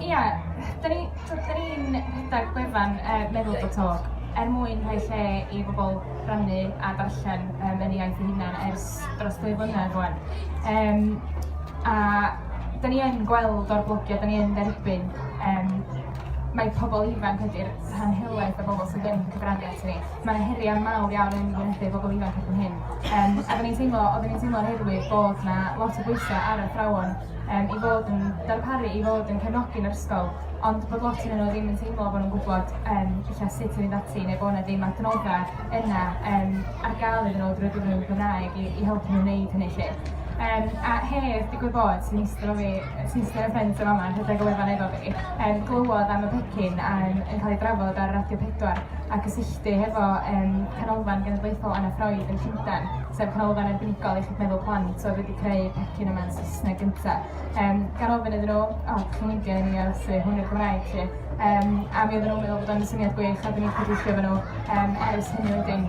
Ia, da ni'n rhedeg gwefan meddwl.org mwyn rhoi lle I bobl rannu a darllen yn iaith eu hunain ers dros 2 blynedd rwan. A da ni yn gweld o'r blogio, da ni yn derbyn mae pobl ifanc ydy'r rhan helaeth o bobl sydd yn cyfrannu at ni. Mae'n heriau mawr iawn yn wynebu bobl ifanc erbyn hyn. A oedden ni'n teimlo oherwydd bod yna lot o bwysau ar y athrawon I fod yn darparu, I fod yn cefnogi'n yr ysgol, ond bod lot yn nhw ddim yn teimlo bod nhw'n gwybod sut i fynd ati neu bod yna ddim adnoddau yna ar gael iddyn nhw drwy'r gyfrwng Gymraeg I helpu nhw wneud hynny lle. A hef, digwydd bod, sy'n eistedd y ffrind yma yn rhedeg o wefan efo fi, glywodd am y phecyn yn cael ei drafod ar Radio 4 a gysylltu hefo canolfan genedlaethol Anna Freud yn Llundain, sef canolfan arbenigol Iechyd Meddwl plant oedd wedi creu phecyn yma'n Saesneg gyntaf. Gan ofyn iddyn nhw, chi'n myndio ni os hwn i'r Gymraeg lle, a mi oedden nhw'n meddwl bod o'n syniad gwych a dyn ni'n cydweithio efo nhw ers hynny wedyn.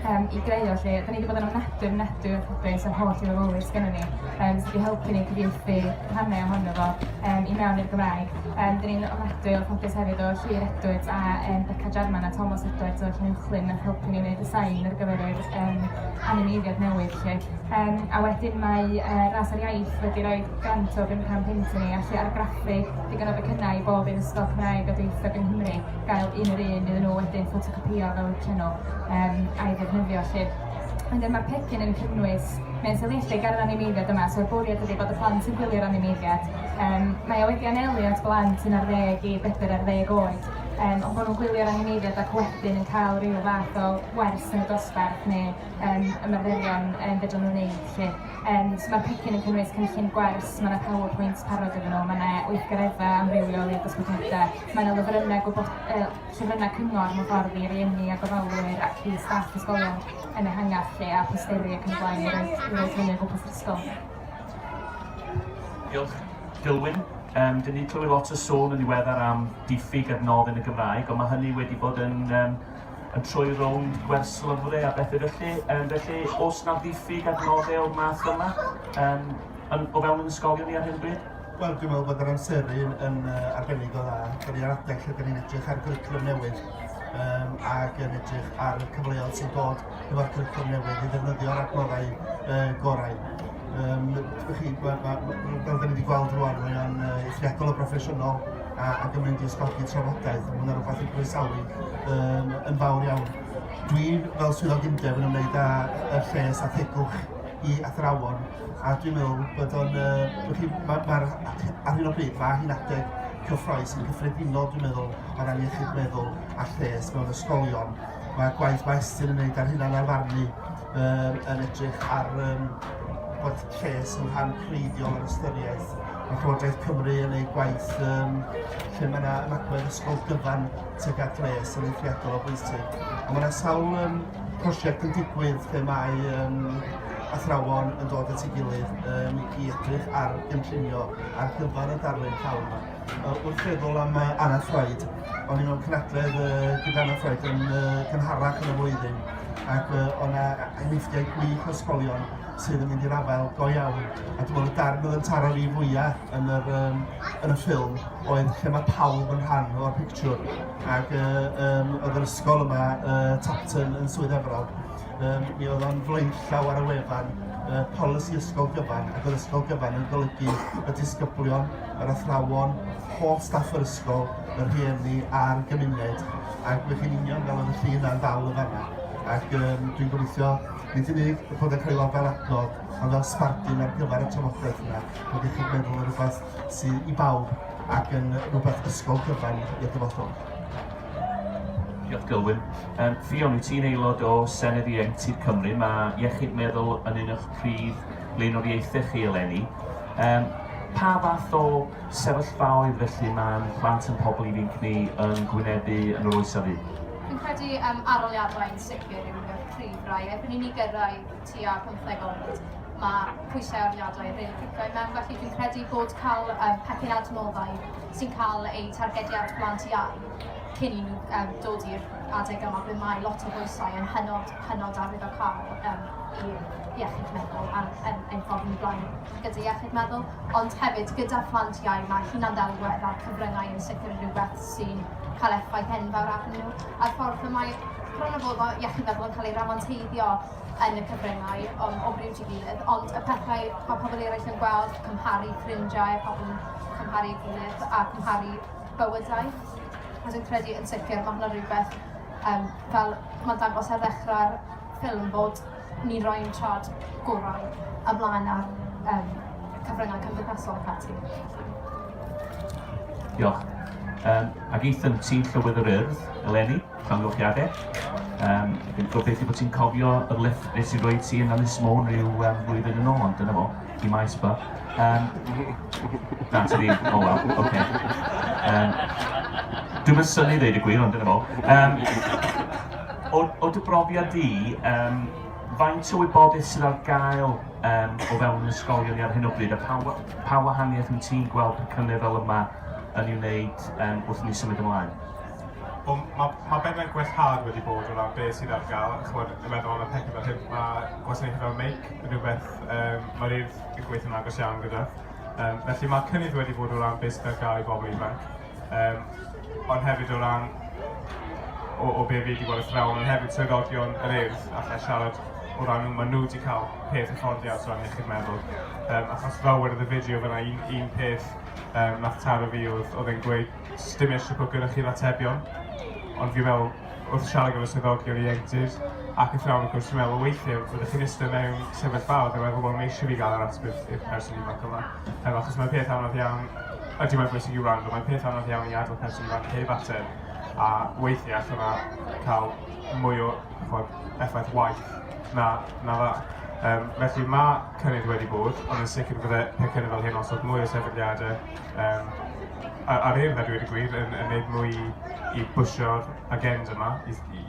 I greu o lle. Da ni wedi bod yn ofnadwy o'r ffodus a'r holl I fyfyrwyr sgynnon ni sydd wedi helpu ni cyfieithu rhannau ohono fo I mewn i'r Gymraeg. Da ni'n ofnadwy o'r ffodus hefyd o Llywydd Edwards a Beca Jarman a Thomas Edwards o'r Llynwchlyn yn helpu ni wneud design ar gyfer yr Animeiddiad newydd lle. A wedyn mae Ras ar Iaith wedi rhoi grant o £500 I ni a lle argraffu digon o becynau I bob un ysgol Cymraeg a dweithio yng Nghymru gael un yr un iddyn nhw wedyn ffotocopio fel channel a I ddefnyddio lle. Wedyn mae'r phecyn yn cynnwys mewn sefyllfa ar yr animeiddiad yma, so'r bwriad ydy bod y plant yn gwylio'r animeiddiad. Mae o wedi anelu at blant 11 I 14 oed, ond bod nhw'n gwylio'r animeiddiad ac wedyn yn cael rhyw fath o wers yn y dosbarth neu ymarferion fedrwn nhw'n wneud lle. So mae'r phecyn yn cynnwys cynllun gwers, mae yna PowerPoint parod iddyn nhw, mae yna 8 gereddau amrywiol i'r dosbarthiadau, mae yna llyfrynau cyngor mewn ffordd I rieni a gofalwyr ac I staff ysgolion yn ehangach lle a posteri ac yn y blaen I roed hynny o gwmpas yr ysgol. Diolch. Dilwyn, dyn ni clywed lot o sôn yn ddiweddar am diffyg adnodd yn y Gymraeg, ond mae hynny wedi bod yn troi rownd gwersol yn fwrdd a bethau felly, oes na diffyg adnoddau o'r math yma o fewn yn ysgolion ni ar hyn bryd? Wel, dwi'n meddwl bod yr amseru yn arbennig o dda. Da ni'n adeg lle da ni'n edrych ar gwricwlwm newydd ac yn edrych ar y cyfleoedd sy'n dod efo'r gwricwlwm newydd I ddefnyddio'r adnoddau gorau. Fel da ni wedi gweld rwan, mae o'n eithriadol o broffesiynol ac yn mynd I ysgogi trafodaeth. Mae yna rhywbeth I groesawu yn fawr iawn. Dwi fel swyddog undeb yn ymwneud â lles a thegwch I athrawon a dwi'n meddwl bod o'n... ar hyn o bryd mae hi'n adeg cyffroes yn gyffredinol dwi'n meddwl o ran Iechyd Meddwl a lles mewn ysgolion. Mae gwaith mae Estyn yn gwneud ar hynna'n arfarnu yn edrych ar bod lles yn rhan creiddiol yr ystyriaeth. Mae Llywodraeth Cymru yn gwneud gwaith lle mae yna ymagwedd ysgol gyfan tuag at les yn eithriadol o bwysig. A mae yna sawl prosiect yn digwydd lle mae athrawon yn dod at ei gilydd I edrych ar gynllunio ar gyfan y darlun llawn yma. Wrth feddwl am Anna Freud, o'n i'n mewn cynadledd gyda Anna Freud yn gynharach yn y flwyddyn ac o'n enghreifftiau gwych o ysgolion sydd yn mynd i'r afael go iawn. A dwi'n meddwl y darn oedd yn taro fi fwyaf yn y ffilm oedd lle mae pawb yn rhan o'r pictiwr ac oedd yr ysgol yma, Tapton yn Swydd Efrog, mi oedd o'n flaenllaw ar y wefan polisi ysgol gyfan ac oedd ysgol gyfan yn golygu y disgyblion, yr athrawon, holl staff yr ysgol, yr rhieni a'r gymuned ac fe chi'n union fel oedd y llun yna'n ddal y fanna. Ac dwi'n gobeithio nid unig bod yn cael ei fel adnodd, ond fel sbardun ar gyfer y trafodaeth yna, bod Iechyd Meddwl yn rhywbeth sydd I bawb ac yn rhywbeth ysgol gyfan i'r dyfodol. Diolch Dilwyn. Ffion, wyt ti'n aelod o Senedd Ieuenctid Cymru, mae Iechyd Meddwl yn un o'ch prif blaenoriaethau chi eleni. Pa fath o sefyllfaoedd felly mae'n plant yn pobl ifanc ni yn gwynebu yn yr oes a fi? Dwi'n credu aroliadau'n sicr yw'r prif rai. Erbyn I ni gyrraedd tua 15 oed, mae pwysau aroliadau yn rili crybau mewn. Felly dwi'n credu bod cael pecyn adnoddau sy'n cael eu targediad blant iau cyn I nhw dod i'r adeg yma ble mae lot o bwysau yn hynod arwyddocaol i iechyd meddwl a'n ffordd yn blaen gyda iechyd meddwl, ond hefyd gyda phlantiau mae hunanddelwedd a'r cyfryngau yn sicr yn rhywbeth sy'n cael effaith enfawr arnyn nhw. A'r ffordd y mae bron o fod o iechyd meddwl yn cael ei ramanteiddio yn y cyfryngau o bryd i gilydd, ond y pethau mae pobl eraill yn gweld, cymharu ffrindiau, pobl yn cymharu ei gilydd a cymharu bywydau. A dwi'n credu yn sicr mae hwnna rhywbeth fel mae'n dangos ar ddechrau'r ffilm bod ni'n rhoi'n trad gorau ymlaen ar cyfryngau cymdeithasol ac ati. Diolch. Ac eithon ti'n Llywydd yr Urdd, eleni, llongyfarchiadau. Dwi'n gobeithio bod ti'n cofio y lift nes i roi ti yn Ynys Môn rhyw flwyddyn yn ôl, ond dyna fo, i maes ba. Na, ti di, o wel, oce. Dwi'n mynd syni ddeud y gwir, ond dyna fo. O dy brofiad di, faint o wybodaeth sydd ar gael o fewn ysgolion ni ar hyn o bryd, a pa wahaniaeth wyt ti'n gweld pecynnydd fel yma yn i'w wneud wrth ni symud ymlaen? Mae bennau gweithhad wedi bod o ran beth sydd ar gael. Yn meddwl am y pecyn fel hyn, mae gwasanaethau fel meic yn rhywbeth mae'r Urdd yn gweithio'n agos iawn gyda. Felly mae cynnydd wedi bod o ran beth sydd ar gael i bobl ifanc. Ond hefyd o ran o be fi wedi gweld athrawon, ond hefyd swyddogion yr Urdd allai siarad o ran nhw, maen nhw wedi cael peth hyfforddiad o ran iechyd meddwl. Achos fel wedodd y fideo fyna, un peth nath taro fi oedd e'n gweud dim eisiau bod gyda chi'r atebion, ond fi meddwl wrth siarad gyda'r swyddogion Ieuenctid ac athrawon wrth gwrs fi'n meddwl weithiau fyddwch chi'n ystod mewn sefyllfa a dwi'n meddwl bod nhw eisiau fi gael yr atbydd i'r person ifanc yma. Achos mae'n peth anodd iawn, ydy mae'n bwysig i'w rando, mae'n peth anodd iawn i adael person ifanc heb ateb a weithiau allan yna cael mwy o effaith waith na dda. Felly mae cynnydd wedi bod, ond yn sicr bydde pecynnydd fel hyn os oedd mwy o sefydliadau ar Urdd a dweud y gwir yn gwneud mwy i bwysio'r agenda yma,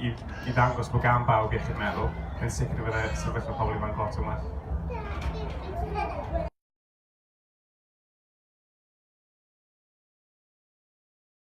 i ddangos bod gan bawb iechyd meddwl, yn sicr bydde sefyllfa pobl ifanc lot yn well.